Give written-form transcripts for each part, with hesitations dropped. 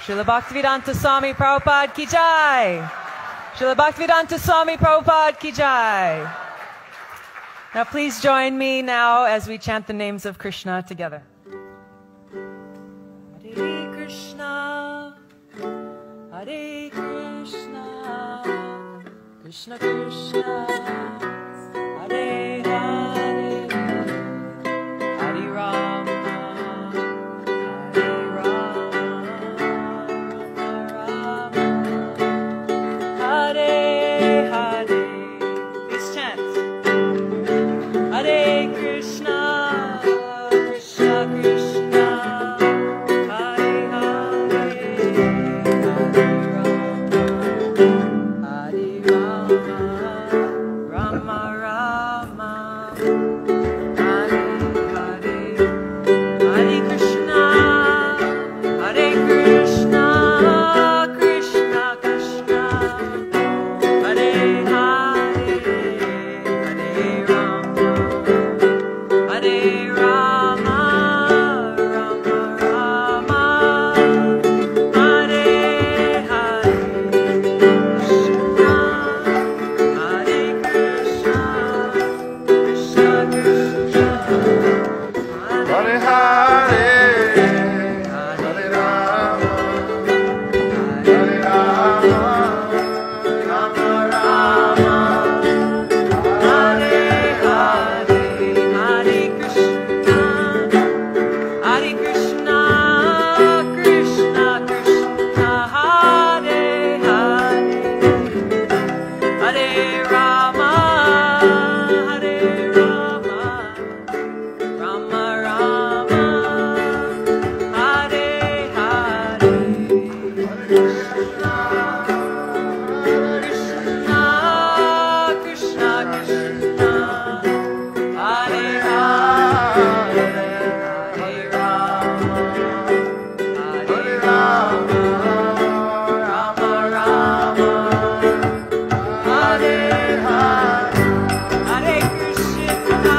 Srila Bhaktivedanta Swami Prabhupada ki jai. Srila Bhaktivedanta Swami Prabhupada ki jai. Now please join me now as we chant the names of Krishna together. Hare Krishna, Hare Krishna, Krishna Krishna, Hare Hare, Hare Rama, Hare Rama, Hare Hare. Please chant. Hare Krishna, Krishna Krishna, Hare Hare, Hare Rama, Rama Rama, Hare Hare, Hare Krishna, Hare Krishna, Krishna Krishna, Hare Hare, Hare Rama, Hare Rama, Rama Rama, Hare Hare, Krishna, Hare Krishna, Krishna Krishna, Hare Hare, Hare Rama, Hare Rama, Rama Rama, Hare Hare, Hare Krishna, Hare Krishna, Krishna Krishna, Hare Hare, Hare Rama, Hare Rama, Rama Rama, Hare Hare, Krishna Krishna Krishna, Hare Hare, Hare Rama, Hare Rama, Rama Rama, Hare Hare, Hare Krishna,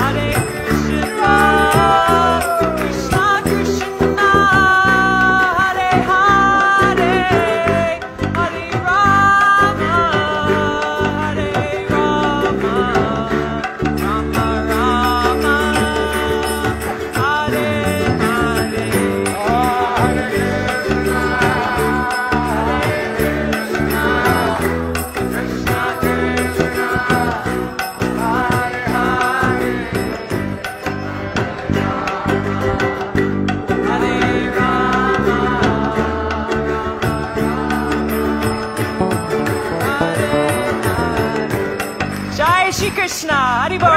Hare Krishna, Krishna Krishna, Hare Hare, Hare Rama, Hare Rama, Rama Rama, Hare Hare, Jai Shri Krishna, Haribo.